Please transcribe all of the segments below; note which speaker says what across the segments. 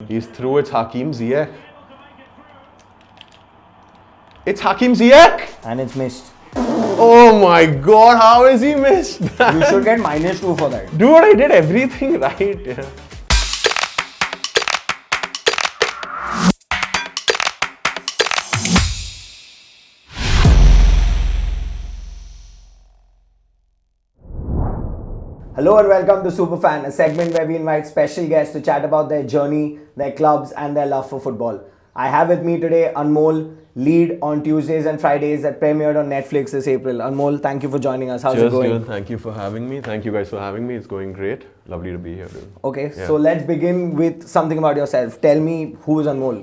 Speaker 1: He's through. It's Hakim Ziyech. It's Hakim Ziyech!
Speaker 2: And it's missed.
Speaker 1: Oh my god, how has he missed that?
Speaker 2: You should get -2 for that.
Speaker 1: Dude, I did everything right. Yeah.
Speaker 2: Hello and welcome to Superfan, a segment where we invite special guests to chat about their journey, their clubs and their love for football. I have with me today Anmol, lead on Tuesdays and Fridays that premiered on Netflix this April. Anmol, thank you for joining us. How's
Speaker 1: Cheers,
Speaker 2: it going?
Speaker 1: Dylan. Thank you for having me. Thank you guys for having me. It's going great. Lovely to be here, dude.
Speaker 2: Okay,
Speaker 1: Yeah.
Speaker 2: so let's begin with something about yourself. Tell me, who is Anmol?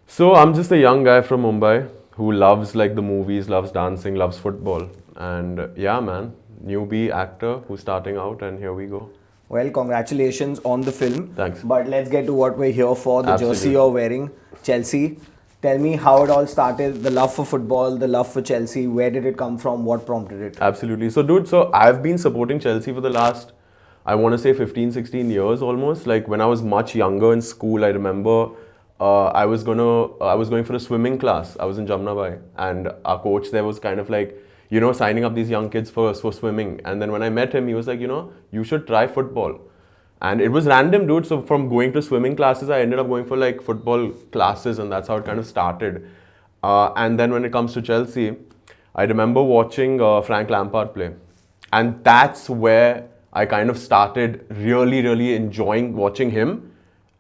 Speaker 1: So I'm just a young guy from Mumbai who loves like the movies, loves dancing, loves football. And yeah, man, newbie actor who's starting out, and here we go.
Speaker 2: Well, congratulations on the film.
Speaker 1: Thanks.
Speaker 2: But let's get to what we're here for, the
Speaker 1: Absolutely.
Speaker 2: jersey you're wearing, Chelsea. Tell me how it all started, the love for football, the love for Chelsea. Where did it come from? What prompted it?
Speaker 1: Absolutely. So, dude, I've been supporting Chelsea for the last, I want to say 15, 16 years almost. Like when I was much younger in school, I remember I was going for a swimming class. I was in Jamnabai, and our coach there was kind of like, you know, signing up these young kids for swimming. And then when I met him, he was like, you know, you should try football. And it was random, dude. So from going to swimming classes, I ended up going for like football classes, and that's how it kind of started. And then when it comes to Chelsea, I remember watching Frank Lampard play. And that's where I kind of started really, really enjoying watching him.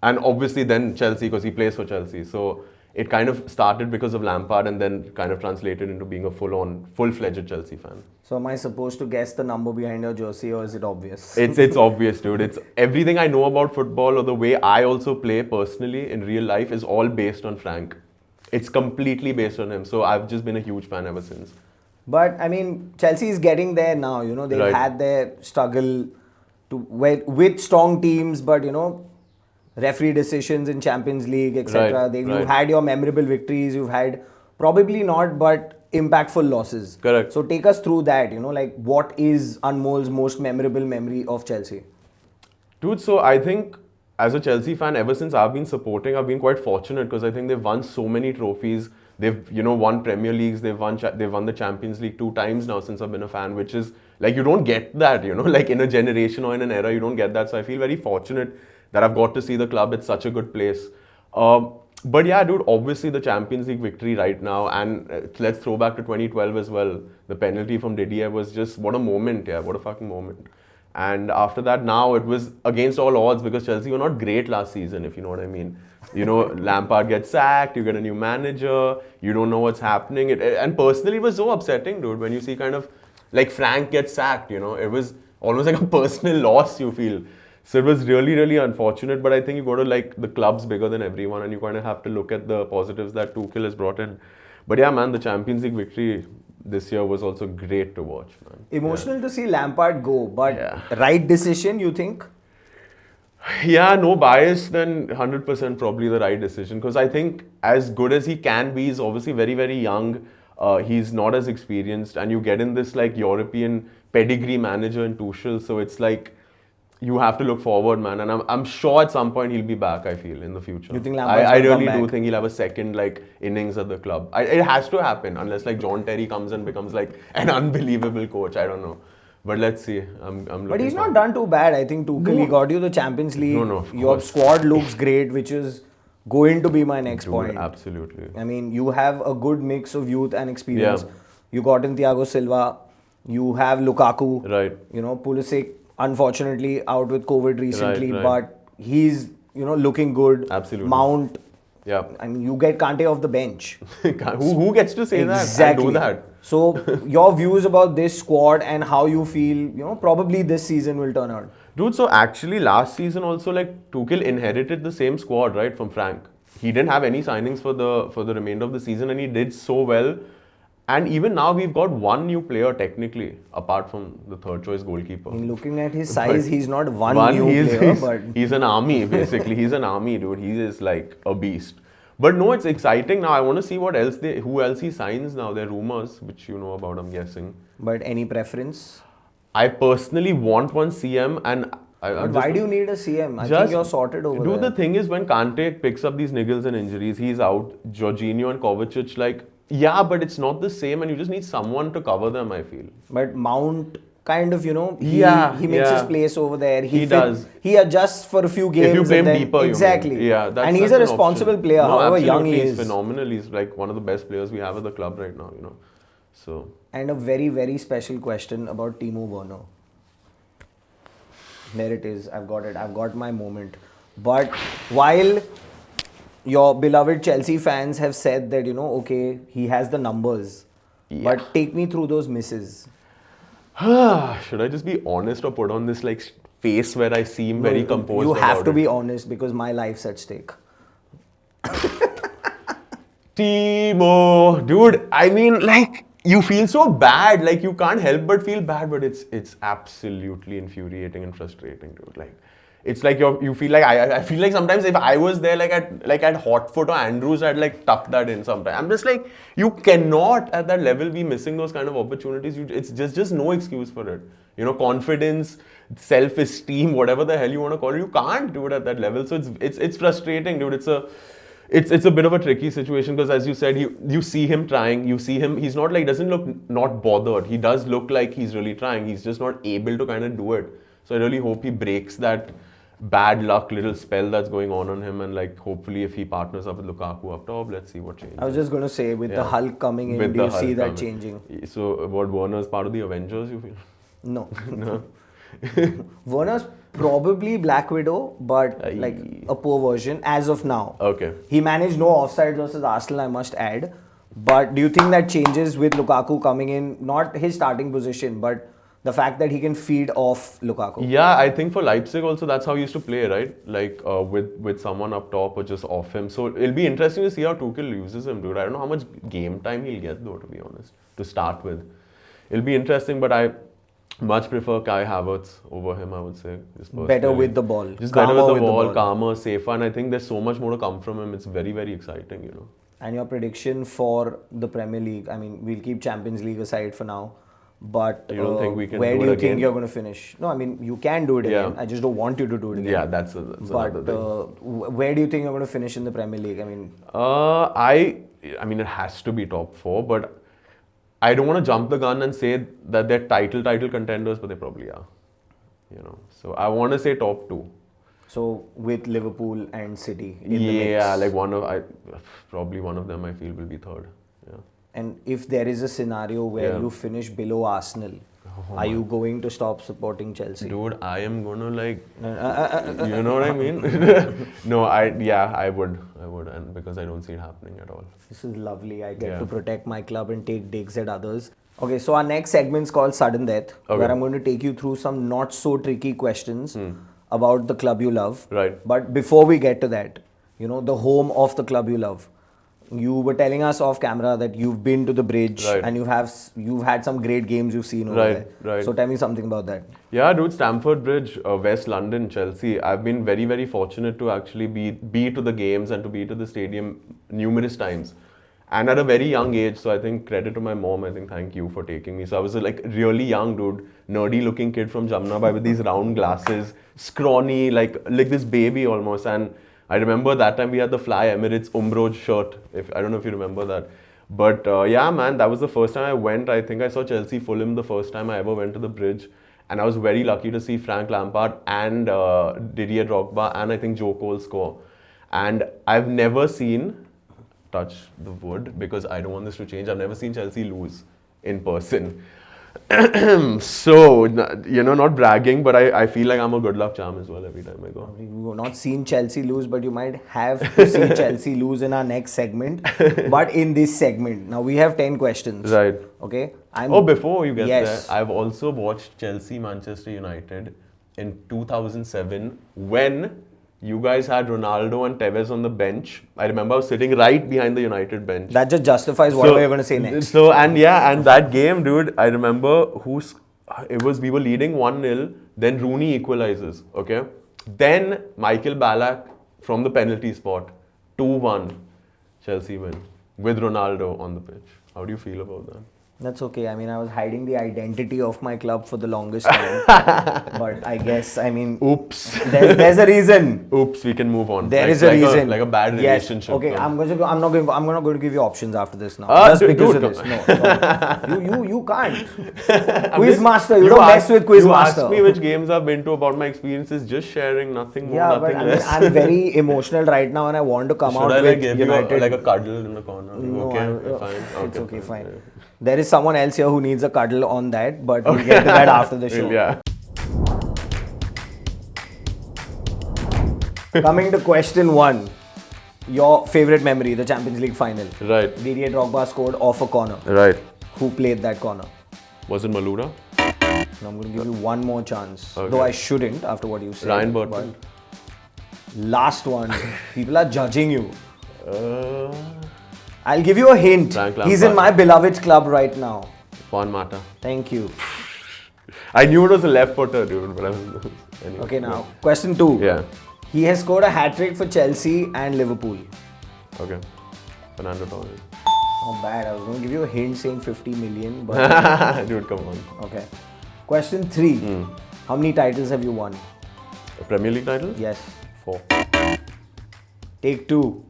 Speaker 1: And obviously then Chelsea, because he plays for Chelsea. So it kind of started because of Lampard and then kind of translated into being a full-fledged Chelsea fan.
Speaker 2: So am I supposed to guess the number behind your jersey, or is it obvious?
Speaker 1: It's obvious, dude. It's everything I know about football, or the way I also play personally in real life, is all based on Frank. It's completely based on him. So I've just been a huge fan ever since.
Speaker 2: But I mean, Chelsea is getting there now. You know, they've
Speaker 1: Right.
Speaker 2: had their struggle with strong teams, but you know, referee decisions in Champions League, etc.
Speaker 1: Right,
Speaker 2: You've had your memorable victories. You've had probably not, but impactful losses.
Speaker 1: Correct.
Speaker 2: So take us through that. You know, like what is Anmol's most memorable memory of Chelsea?
Speaker 1: Dude, so I think as a Chelsea fan, ever since I've been supporting, I've been quite fortunate because I think they've won so many trophies. They've, you know, won Premier Leagues. They've won the Champions League 2 times now since I've been a fan, which is like, you don't get that, you know, like in a generation or in an era, you don't get that. So I feel very fortunate that I've got to see the club at such a good place. But yeah, dude, obviously the Champions League victory right now, and let's throw back to 2012 as well. The penalty from Didier was just, what a moment, yeah, what a fucking moment. And after that, now it was against all odds because Chelsea were not great last season, if you know what I mean. You know, Lampard gets sacked, you get a new manager, you don't know what's happening. And personally, it was so upsetting, dude, when you see kind of like Frank gets sacked, you know, it was almost like a personal loss, you feel. So it was really, really unfortunate, but I think you got to like, the club's bigger than everyone, and you kind of have to look at the positives that Tuchel has brought in. But yeah, man, the Champions League victory this year was also great to watch, man.
Speaker 2: Emotional to see Lampard go, but
Speaker 1: Yeah.
Speaker 2: right decision, you think?
Speaker 1: Yeah, no bias, then 100% probably the right decision. Because I think as good as he can be, he's obviously very, very young. He's not as experienced, and you get in this like European pedigree manager in Tuchel, so it's like, you have to look forward, man. And I'm sure at some point he'll be back, I feel, in the future.
Speaker 2: You think Lampard's
Speaker 1: I
Speaker 2: gonna come
Speaker 1: really do
Speaker 2: back?
Speaker 1: think he'll have a second like innings at the club. It has to happen, unless like John Terry comes and becomes like an unbelievable coach. I don't know. But let's see. I'm looking
Speaker 2: But he's not
Speaker 1: forward.
Speaker 2: done too bad. I think Tuchel, he got you the Champions League.
Speaker 1: No, of
Speaker 2: Your
Speaker 1: course.
Speaker 2: squad looks great, which is going to be my next
Speaker 1: Dude,
Speaker 2: point.
Speaker 1: absolutely.
Speaker 2: I mean, you have a good mix of youth and experience.
Speaker 1: Yeah.
Speaker 2: You got in Thiago Silva. You have Lukaku.
Speaker 1: Right.
Speaker 2: You know, Pulisic, unfortunately, out with COVID recently,
Speaker 1: right.
Speaker 2: but he's, you know, looking good.
Speaker 1: Absolutely.
Speaker 2: Mount.
Speaker 1: Yeah.
Speaker 2: I mean, you get Kante off the bench.
Speaker 1: who gets to say that and do that?
Speaker 2: So, your views about this squad and how you feel, you know, probably this season will turn out.
Speaker 1: Dude, so actually last season also like Tuchel inherited the same squad, right, from Frank. He didn't have any signings for the remainder of the season, and he did so well. And even now we've got one new player technically, apart from the third choice goalkeeper.
Speaker 2: I mean, looking at his size, he's not one new
Speaker 1: he's,
Speaker 2: player,
Speaker 1: he's,
Speaker 2: but
Speaker 1: he's an army basically. He's an army, dude. He is like a beast. But no, it's exciting now. I want to see who else he signs now. There are rumors, which you know about, I'm guessing.
Speaker 2: but any preference?
Speaker 1: I personally want one CM, and
Speaker 2: But why do you need a CM? I think you're sorted over there.
Speaker 1: The thing is, when Kante picks up these niggles and injuries, he's out. Jorginho and Kovacic, like, yeah, but it's not the same, and you just need someone to cover them, I feel.
Speaker 2: But Mount kind of, he makes his place over there.
Speaker 1: He does.
Speaker 2: He adjusts for a few games.
Speaker 1: If you play him deeper,
Speaker 2: exactly.
Speaker 1: Yeah,
Speaker 2: and he's a responsible player, however young he is.
Speaker 1: He's phenomenal. He's like one of the best players we have at the club right now, So.
Speaker 2: And a very, very special question about Timo Werner. There it is. I've got it. I've got my moment. But while your beloved Chelsea fans have said that, okay, he has the numbers. Yeah. But take me through those misses.
Speaker 1: Should I just be honest or put on this like face where I seem very composed?
Speaker 2: You have to be honest because my life's at stake.
Speaker 1: Timo, dude, I mean, like, you feel so bad, like you can't help but feel bad, but it's absolutely infuriating and frustrating, dude. Like, it's like you feel like I feel like sometimes if I was there like at Hotfoot or Andrews, I'd like tuck that in sometimes. I'm just like, you cannot at that level be missing those kind of opportunities. It's just no excuse for it. Confidence, self-esteem, whatever the hell you want to call it, you can't do it at that level. So it's frustrating, dude. It's a bit of a tricky situation because, as you said, you see him trying, you see him, he's not like, doesn't look not bothered. He does look like he's really trying. He's just not able to kind of do it. So I really hope he breaks that bad luck little spell that's going on him, and like hopefully if he partners up with Lukaku up top, let's see what changes.
Speaker 2: I was just going to say, with the Hulk coming in, do you see that changing?
Speaker 1: So what, Werner's part of the Avengers, you feel?
Speaker 2: No. No. Werner's probably Black Widow, but like a poor version as of now.
Speaker 1: Okay.
Speaker 2: He managed no offsides versus Arsenal, I must add. But do you think that changes with Lukaku coming in? Not his starting position, but the fact that he can feed off Lukaku.
Speaker 1: Yeah, I think for Leipzig also that's how he used to play, right? Like with someone up top or just off him. So it'll be interesting to see how Tuchel uses him, dude. I don't know how much game time he'll get though, to be honest, to start with. It'll be interesting, but I much prefer Kai Havertz over him, I would say.
Speaker 2: Better with the ball.
Speaker 1: Just better with the ball, calmer, safer, and I think there's so much more to come from him. It's very, very exciting,
Speaker 2: And your prediction for the Premier League? I mean, we'll keep Champions League aside for now. But
Speaker 1: you don't think we can
Speaker 2: where
Speaker 1: do
Speaker 2: do you
Speaker 1: it
Speaker 2: think
Speaker 1: again?
Speaker 2: You're going to finish? No, I mean, you can do it again. I just don't want you to do it again.
Speaker 1: Yeah, that's another thing.
Speaker 2: Where do you think you're going to finish in the Premier League? I mean,
Speaker 1: I mean, it has to be top 4, but I don't want to jump the gun and say that they're title contenders, but they probably are. So I want to say top 2.
Speaker 2: So with Liverpool and City in the mix.
Speaker 1: Yeah, like probably one of them I feel will be third. Yeah.
Speaker 2: And if there is a scenario where you finish below Arsenal, are you going to stop supporting Chelsea?
Speaker 1: Dude, I am gonna you know what I mean? No, I would, and because I don't see it happening at all.
Speaker 2: This is lovely. I get to protect my club and take digs at others. Okay, so our next segment is called Sudden Death, where I'm going to take you through some not so tricky questions about the club you love.
Speaker 1: Right.
Speaker 2: But before we get to that, the home of the club you love. You were telling us off camera that you've been to the bridge and you've had some great games you've seen over there.
Speaker 1: Right.
Speaker 2: So tell me something about that.
Speaker 1: Yeah, dude, Stamford Bridge, West London, Chelsea. I've been very, very fortunate to actually be to the games and to be to the stadium numerous times. And at a very young age, so I think credit to my mom, I think thank you for taking me. So I was a really young dude, nerdy looking kid from Jamnabai with these round glasses, scrawny, like this baby almost. And I remember that time we had the Fly Emirates Umbro shirt. I don't know if you remember that. But yeah, man, that was the first time I went. I think I saw Chelsea Fulham the first time I ever went to the bridge. And I was very lucky to see Frank Lampard and Didier Drogba and I think Joe Cole score. And I've never seen, touch the wood because I don't want this to change, I've never seen Chelsea lose in person. So, not bragging, but I feel like I'm a good luck charm as well every time I go.
Speaker 2: You've not seen Chelsea lose, but you might have to see Chelsea lose in our next segment. But in this segment, now we have 10 questions.
Speaker 1: Right.
Speaker 2: Okay.
Speaker 1: Before you get there, I've also watched Chelsea Manchester United in 2007 when you guys had Ronaldo and Tevez on the bench. I remember I was sitting right behind the United bench.
Speaker 2: That just justifies whatever you're going to say next.
Speaker 1: So, and that game, dude, I remember we were leading 1-0, then Rooney equalizes, okay? Then Michael Ballack from the penalty spot, 2-1, Chelsea win, with Ronaldo on the pitch. How do you feel about that?
Speaker 2: That's okay. I mean, I was hiding the identity of my club for the longest time. But I guess, I mean,
Speaker 1: Oops.
Speaker 2: there's a reason.
Speaker 1: Oops, we can move on.
Speaker 2: There is a reason.
Speaker 1: Like a bad
Speaker 2: Yes.
Speaker 1: relationship.
Speaker 2: Okay,
Speaker 1: no?
Speaker 2: I'm not going to give you options after this now.
Speaker 1: Ah,
Speaker 2: Just
Speaker 1: dude,
Speaker 2: because
Speaker 1: dude,
Speaker 2: of this. No, sorry. You can't. Quiz master. You don't mess with quiz
Speaker 1: you
Speaker 2: master.
Speaker 1: asked me which games I've been to, about my experiences, just sharing, nothing more,
Speaker 2: Yeah,
Speaker 1: nothing
Speaker 2: but I mean,
Speaker 1: less.
Speaker 2: I'm very emotional right now, and I want to come
Speaker 1: Should
Speaker 2: out
Speaker 1: I
Speaker 2: with
Speaker 1: like give
Speaker 2: United.
Speaker 1: you like a cuddle in the corner?
Speaker 2: No,
Speaker 1: Okay, fine.
Speaker 2: It's okay, fine.
Speaker 1: Yeah.
Speaker 2: There is someone else here who needs a cuddle on that, but we'll get to that after the show.
Speaker 1: Yeah.
Speaker 2: Coming to question 1. Your favorite memory, the Champions League final.
Speaker 1: Right.
Speaker 2: Didier Drogba scored off a corner.
Speaker 1: Right.
Speaker 2: Who played that corner?
Speaker 1: Was it Maluna?
Speaker 2: Now I'm going to give you one more chance.
Speaker 1: Okay.
Speaker 2: Though I shouldn't after what you said.
Speaker 1: Ryan Burton.
Speaker 2: but Last one. People are judging you.
Speaker 1: Uh,
Speaker 2: I'll give you a hint.
Speaker 1: Frank
Speaker 2: He's in
Speaker 1: Lampard.
Speaker 2: my beloved club right now.
Speaker 1: Juan Mata.
Speaker 2: Thank you.
Speaker 1: I knew it was a left footer, dude, but I was. Anyway.
Speaker 2: Okay, now question 2.
Speaker 1: Yeah.
Speaker 2: He has scored a hat-trick for Chelsea and Liverpool.
Speaker 1: Okay. Fernando Torres.
Speaker 2: Not bad. I was going to give you a hint saying 50 million, but
Speaker 1: Dude, come on.
Speaker 2: okay. Question 3. How many titles have you won?
Speaker 1: A Premier League title?
Speaker 2: Yes.
Speaker 1: 4.
Speaker 2: Take 2.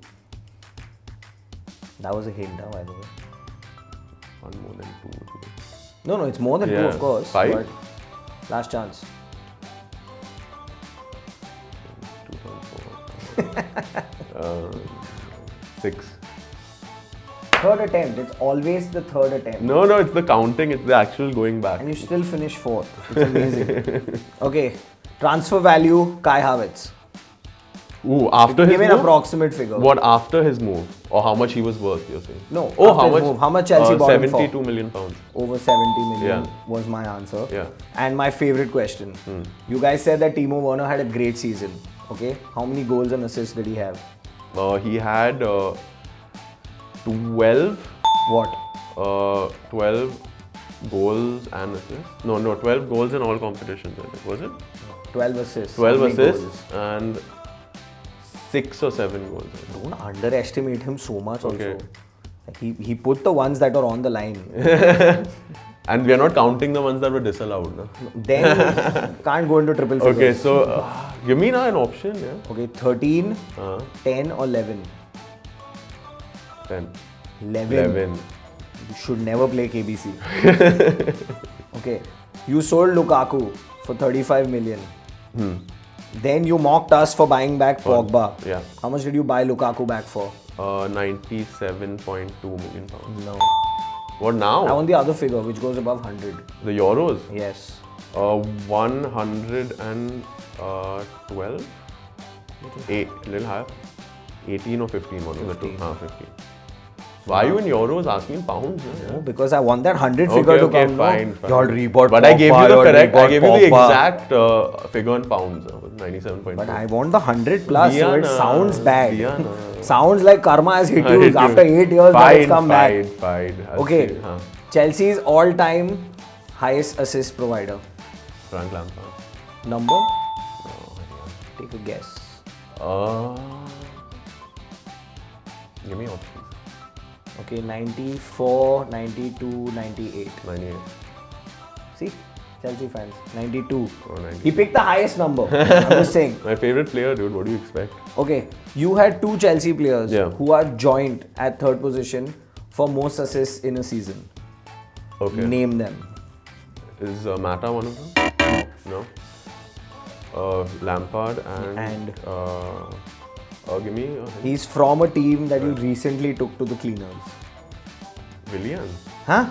Speaker 2: That was a hint, by the way.
Speaker 1: One more than 2.
Speaker 2: No, it's more than 2,
Speaker 1: Yeah.
Speaker 2: of course.
Speaker 1: 5?
Speaker 2: But last chance.
Speaker 1: 2.4. 6.
Speaker 2: Third attempt. It's always the third attempt.
Speaker 1: No, it's the counting. It's the actual going back.
Speaker 2: And you still finish 4th. It's amazing. Okay. Transfer value, Kai Havertz.
Speaker 1: Ooh, after his
Speaker 2: Give me an
Speaker 1: move?
Speaker 2: approximate figure.
Speaker 1: What after his move? Or how much he was worth, you're saying?
Speaker 2: No,
Speaker 1: Oh,
Speaker 2: after
Speaker 1: how
Speaker 2: his
Speaker 1: much?
Speaker 2: move. How much Chelsea bought him for?
Speaker 1: 72 million pounds.
Speaker 2: Over 70 million
Speaker 1: Yeah.
Speaker 2: was my answer.
Speaker 1: Yeah.
Speaker 2: And my favorite question. You guys said that Timo Werner had a great season. Okay. How many goals and assists did he have?
Speaker 1: He had 12.
Speaker 2: What?
Speaker 1: 12 goals and assists. No, 12 goals in all competitions, I think. Was it?
Speaker 2: 12 assists.
Speaker 1: 12
Speaker 2: How many
Speaker 1: assists
Speaker 2: goals?
Speaker 1: and 6 or 7 goals. I think.
Speaker 2: Don't underestimate him so much
Speaker 1: Okay.
Speaker 2: also. Like he put the ones that are on the line.
Speaker 1: And we are not counting the ones that were disallowed. No?
Speaker 2: Then can't go into triple figures.
Speaker 1: Okay, so give me now an option. Yeah.
Speaker 2: Okay, 13,
Speaker 1: Uh,
Speaker 2: 10 or 11?
Speaker 1: 10.
Speaker 2: 11. You should never play KBC. Okay, you sold Lukaku for 35 million. Then you mocked us for buying back Pogba.
Speaker 1: Yeah.
Speaker 2: How much did you buy Lukaku back for?
Speaker 1: 97.2 million pounds.
Speaker 2: No.
Speaker 1: What now?
Speaker 2: I want the other figure which goes above 100.
Speaker 1: The Euros?
Speaker 2: Yes.
Speaker 1: 112? 8, little higher. 18 or 15, one of the two.
Speaker 2: 15.
Speaker 1: 15. Why are you in euros asking pounds? Yeah?
Speaker 2: No, because I want that 100 figure to come.
Speaker 1: Fine,
Speaker 2: No?
Speaker 1: fine.
Speaker 2: Y'all rebought
Speaker 1: But I gave you the
Speaker 2: Pogba,
Speaker 1: correct, I
Speaker 2: y'all
Speaker 1: gave you
Speaker 2: rebought
Speaker 1: the
Speaker 2: Pogba.
Speaker 1: exact figure in pounds. 97.2.
Speaker 2: But I want the 100 plus, so it
Speaker 1: Diana,
Speaker 2: sounds bad.
Speaker 1: Diana.
Speaker 2: Sounds like karma has hit
Speaker 1: I
Speaker 2: you
Speaker 1: hit you.
Speaker 2: after 8 years, but it's come back.
Speaker 1: Fine. I'll
Speaker 2: Okay,
Speaker 1: see. Huh.
Speaker 2: Chelsea's all-time highest assist provider.
Speaker 1: Frank Lampard.
Speaker 2: Number? Take a guess.
Speaker 1: Give me options.
Speaker 2: Okay, 94, 92, 98.
Speaker 1: 98.
Speaker 2: See? Chelsea fans. 92.
Speaker 1: Oh, 92.
Speaker 2: He picked the highest number. I'm just saying.
Speaker 1: My favorite player, dude. What do you expect?
Speaker 2: Okay, you had 2 Chelsea players
Speaker 1: Yeah.
Speaker 2: who are joint at 3rd position for most assists in a season.
Speaker 1: Okay.
Speaker 2: Name them.
Speaker 1: Is Mata one of them? No. Lampard and give me a hint.
Speaker 2: He's from a team that you recently took to the cleaners.
Speaker 1: Willian.
Speaker 2: Huh?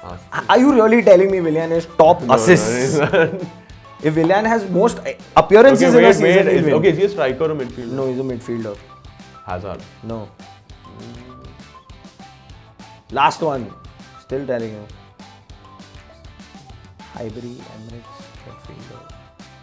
Speaker 1: Ask.
Speaker 2: Are you really telling me Willian is top assists?
Speaker 1: No,
Speaker 2: If Willian has most appearances in a season, he'll win.
Speaker 1: Okay, is he a striker or a midfielder?
Speaker 2: No, he's a midfielder.
Speaker 1: Hazard.
Speaker 2: No. Last one. Still telling you. Highbury, Emirates, midfielder.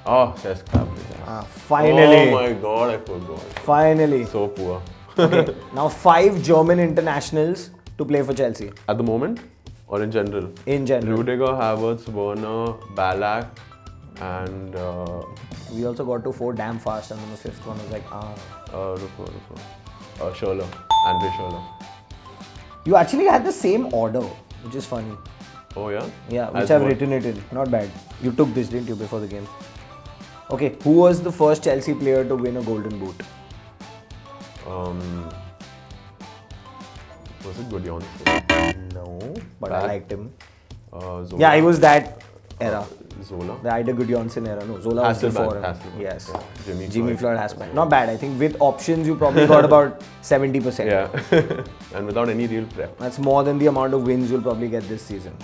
Speaker 1: Oh, Cesc Fabregas.
Speaker 2: Finally.
Speaker 1: Oh my god, I forgot.
Speaker 2: Finally.
Speaker 1: So poor.
Speaker 2: Okay. Now 5 German internationals to play for Chelsea.
Speaker 1: At the moment or in general?
Speaker 2: In general.
Speaker 1: Rudiger, Havertz, Werner, Ballack, and
Speaker 2: We also got to 4 damn fast, and then the 5th one was like,
Speaker 1: Schürrle, Andre Schürrle.
Speaker 2: You actually had the same order. which is funny.
Speaker 1: Oh yeah?
Speaker 2: Yeah, which
Speaker 1: As
Speaker 2: I've
Speaker 1: what?
Speaker 2: written it in. Not bad. You took this, didn't you, before the game? Okay, who was the first Chelsea player to win a Golden Boot?
Speaker 1: Was it Gudjonsen?
Speaker 2: No, but
Speaker 1: Back.
Speaker 2: I liked him.
Speaker 1: Zola.
Speaker 2: Yeah, he was that era.
Speaker 1: Zola.
Speaker 2: The Ida Gudjonsen era. No, Zola was before him.
Speaker 1: Hasselbaink.
Speaker 2: Yes.
Speaker 1: Yeah.
Speaker 2: Jimmy Floyd Hasselbaink. Not bad. I think with options, you probably got about 70%.
Speaker 1: Yeah. And without any real prep.
Speaker 2: That's more than the amount of wins you'll probably get this season.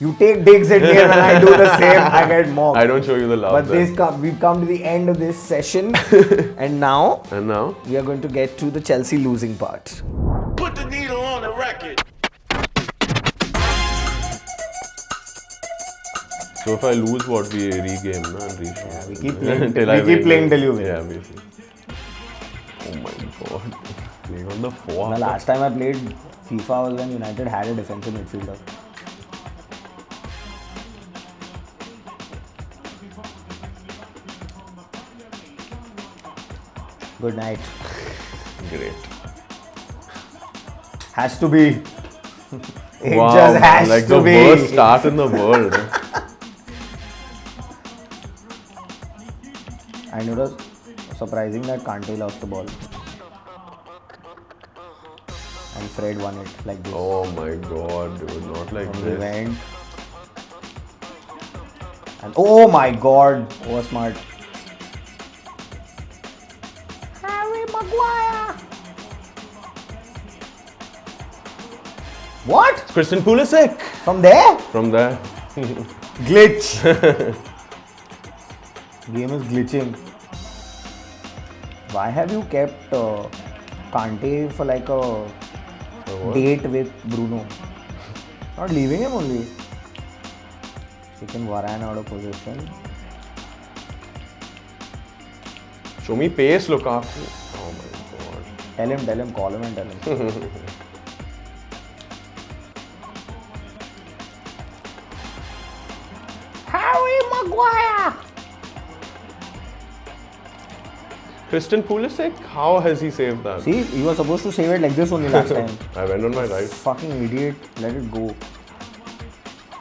Speaker 2: You take digs at me and when I do the same, I get mocked.
Speaker 1: I don't show you the love.
Speaker 2: But
Speaker 1: then.
Speaker 2: we've come to the end of this session and now we are going to get to the Chelsea losing part.
Speaker 3: Put the needle on the record.
Speaker 1: So if I lose, what we regame, na, and reach.
Speaker 2: Yeah, we keep playing till you win.
Speaker 1: Yeah, basically. Oh my god. Playing on the four.
Speaker 2: The last time I played FIFA was when United had a defensive midfielder. Good night.
Speaker 1: Great.
Speaker 2: Has to be. It
Speaker 1: Wow,
Speaker 2: just has
Speaker 1: like
Speaker 2: to
Speaker 1: the
Speaker 2: be.
Speaker 1: worst start in the world.
Speaker 2: And it was surprising that Kante lost the ball. And Fred won it like this.
Speaker 1: Oh my god, dude, not like
Speaker 2: And he
Speaker 1: this.
Speaker 2: went. And oh my god, over smart. Harry Maguire. What?
Speaker 1: It's Christian Pulisic
Speaker 2: From there?
Speaker 1: from there.
Speaker 2: Glitch. Game is glitching. Why have you kept Kante for like a
Speaker 1: what?
Speaker 2: date with Bruno? Not leaving him only. Taking Varane out of position.
Speaker 1: Show me pace, Lukaku. Oh my god.
Speaker 2: Tell him, call him and tell him. Harry Maguire!
Speaker 1: Christian Pulisic? How has he saved that?
Speaker 2: See, he was supposed to save it like this only last time.
Speaker 1: I went on my right.
Speaker 2: Fucking idiot, let it go.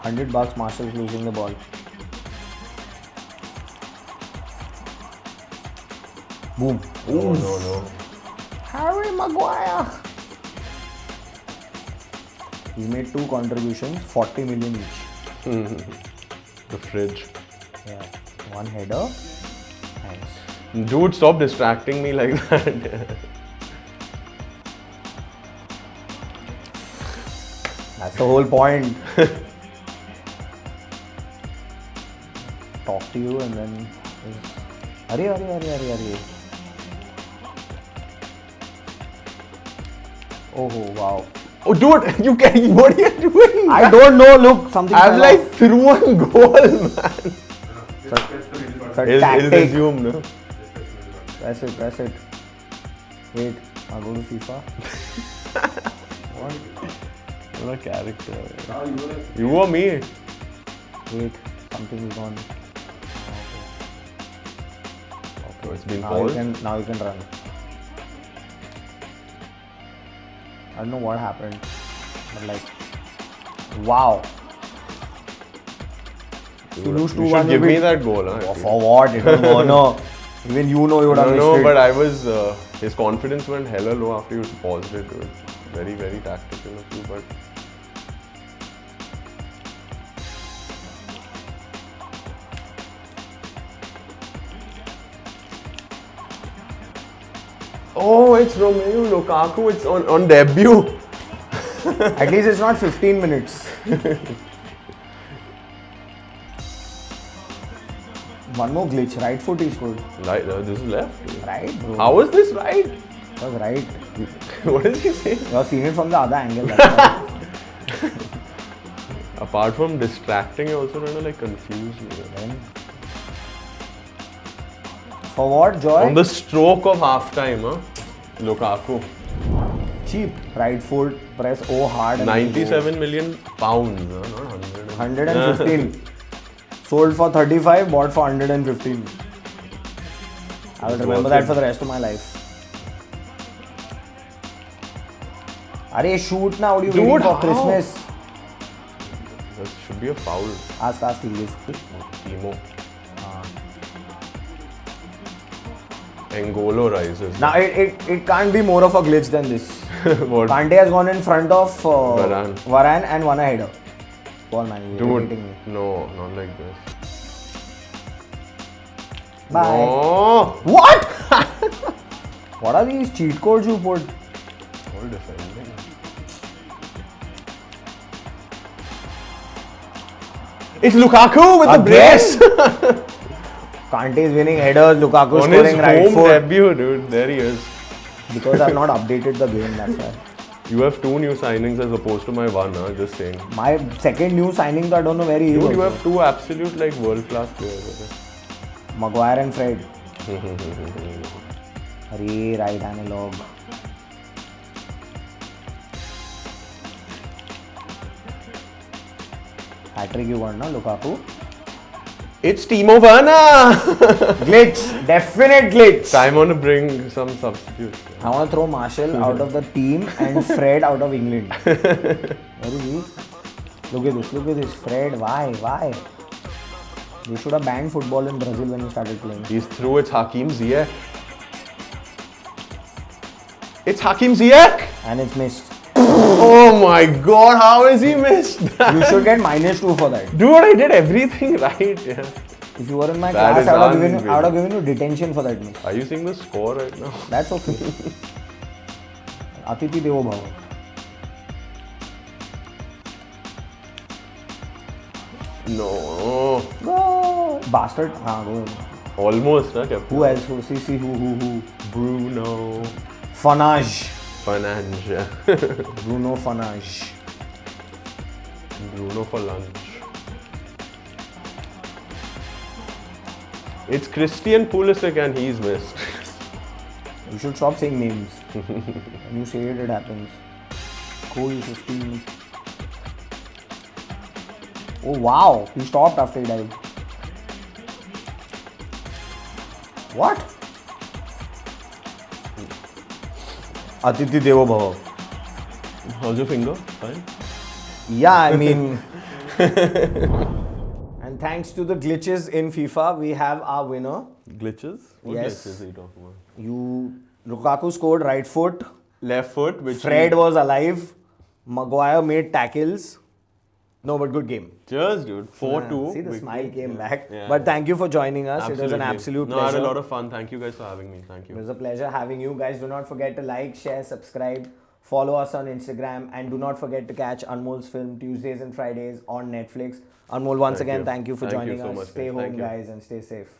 Speaker 2: $100 Marshall's losing the ball. Boom.
Speaker 1: Oh no.
Speaker 2: Harry Maguire! He's made 2 contributions, 40 million each.
Speaker 1: The fridge.
Speaker 2: Yeah. 1 header. Nice.
Speaker 1: Dude, stop distracting me like that.
Speaker 2: That's the whole point. Talk to you and then... Hurry. Oh wow.
Speaker 1: Oh dude, you can. What are you doing?
Speaker 2: I don't know, look, something
Speaker 1: I'm
Speaker 2: fell
Speaker 1: like
Speaker 2: off.
Speaker 1: through one goal, man.
Speaker 2: It's a
Speaker 1: He'll
Speaker 2: tactic.
Speaker 1: resume, no?
Speaker 2: Press it. Wait, I'll go to FIFA.
Speaker 1: What? What a character. You or me?
Speaker 2: Wait, something is gone.
Speaker 1: So it's been
Speaker 2: Now
Speaker 1: paused.
Speaker 2: you can run. I don't know what happened, but like, wow. If you lose 2-1,
Speaker 1: You should give me that goal, huh?
Speaker 2: Oh, for what? It was Werner. Even you know you would have missed
Speaker 1: No,
Speaker 2: it.
Speaker 1: but I was. His confidence went hella low after you paused it, dude. Very, very tactical of you, but. Oh, it's Romelu Lukaku. It's on debut.
Speaker 2: At least it's not 15 minutes. One more glitch. Right foot he scored.
Speaker 1: Right, this is left.
Speaker 2: Right, bro.
Speaker 1: How is this right?
Speaker 2: It was right.
Speaker 1: What is he saying?
Speaker 2: You have seen it from the other angle. That's why.
Speaker 1: Apart from distracting, you also trying to like confuse me.
Speaker 2: Then, for what, Joy?
Speaker 1: On the stroke of half time, huh? Lukaku.
Speaker 2: Cheap. Right foot, press O hard. and
Speaker 1: 97 million pounds, huh? Not 100.
Speaker 2: 115. Sold for 35, bought for 115. I will remember that for the rest of my life. Arey, shoot now. What are you
Speaker 1: Dude,
Speaker 2: waiting for
Speaker 1: how?
Speaker 2: Christmas?
Speaker 1: That should be a foul.
Speaker 2: Ask English.
Speaker 1: Timo. Angolo rises.
Speaker 2: Now, it can't be more of a glitch than this.
Speaker 1: What?
Speaker 2: Kante has gone in front of
Speaker 1: Varane.
Speaker 2: And won a header. Ball man, you're
Speaker 1: Dude,
Speaker 2: irritating me.
Speaker 1: no, not like this.
Speaker 2: Bye.
Speaker 1: No.
Speaker 2: What? What are these cheat codes you put?
Speaker 1: All defending. It's Lukaku with the brace.
Speaker 2: Kante is winning headers, Lukaku
Speaker 1: On his
Speaker 2: scoring right
Speaker 1: home
Speaker 2: foot.
Speaker 1: debut, dude. There he is.
Speaker 2: Because I've not updated the game, that's why.
Speaker 1: You have 2 new signings as opposed to my 1, huh? Just saying.
Speaker 2: My second new signing, I don't know where he is.
Speaker 1: Dude, you
Speaker 2: also.
Speaker 1: have 2 absolute like world-class players.
Speaker 2: Maguire and Fred. Arey, right analog. Hat-trick you got, na, Lukaku?
Speaker 1: It's Timo Werner!
Speaker 2: Glitch! Definite glitch!
Speaker 1: Time on to bring some substitutes.
Speaker 2: I want to throw Marshall out of the team and Fred out of England. Where is he? Look at this. Fred, why? They should have banned football in Brazil when he started playing.
Speaker 1: He's through, it's Hakim Ziyech. It's Hakim Ziyech!
Speaker 2: And it's missed.
Speaker 1: Oh my god, how has he missed that?
Speaker 2: You should get -2 for that.
Speaker 1: Dude, I did everything right. Yeah.
Speaker 2: If you were in my
Speaker 1: That
Speaker 2: class,
Speaker 1: is
Speaker 2: I would have
Speaker 1: unreal.
Speaker 2: given you detention for that miss.
Speaker 1: Are you seeing the score right now?
Speaker 2: That's okay. Atiti Devo Bhava.
Speaker 1: No.
Speaker 2: Go! Bastard. Haan, go ahead.
Speaker 1: Almost, huh, Captain?
Speaker 2: Who else? Who?
Speaker 1: Bruno
Speaker 2: Fanage.
Speaker 1: Fernandes.
Speaker 2: Bruno Fanage.
Speaker 1: Bruno for lunch. It's Christian Pulisic and he's missed.
Speaker 2: You should stop saying names. When you say it, it happens. Cool 15. Oh wow, he stopped after he dived. What? Atiti Devo Bhava.
Speaker 1: How's your finger? Fine?
Speaker 2: Yeah, I mean. And thanks to the glitches in FIFA, we have our winner.
Speaker 1: Glitches? What
Speaker 2: Yes.
Speaker 1: glitches are you talking about?
Speaker 2: Lukaku scored right foot.
Speaker 1: Left foot, which
Speaker 2: Fred was alive. Maguire made tackles. No, but good game.
Speaker 1: Cheers, dude. 4-2.
Speaker 2: See, the smile came back.
Speaker 1: Yeah.
Speaker 2: But thank you for joining us. It was an
Speaker 1: Absolutely.
Speaker 2: absolute
Speaker 1: No, I had
Speaker 2: pleasure.
Speaker 1: a lot of fun. Thank you guys for having me. Thank
Speaker 2: It
Speaker 1: you.
Speaker 2: was a pleasure having you guys. Do not forget to like, share, subscribe, follow us on Instagram, and do not forget to catch Anmol's film Tuesdays and Fridays on Netflix. Anmol, once
Speaker 1: Thank
Speaker 2: again,
Speaker 1: you.
Speaker 2: thank you for
Speaker 1: Thank you
Speaker 2: joining
Speaker 1: so
Speaker 2: us.
Speaker 1: much,
Speaker 2: Stay
Speaker 1: guys.
Speaker 2: home,
Speaker 1: Thank you.
Speaker 2: guys, and stay safe.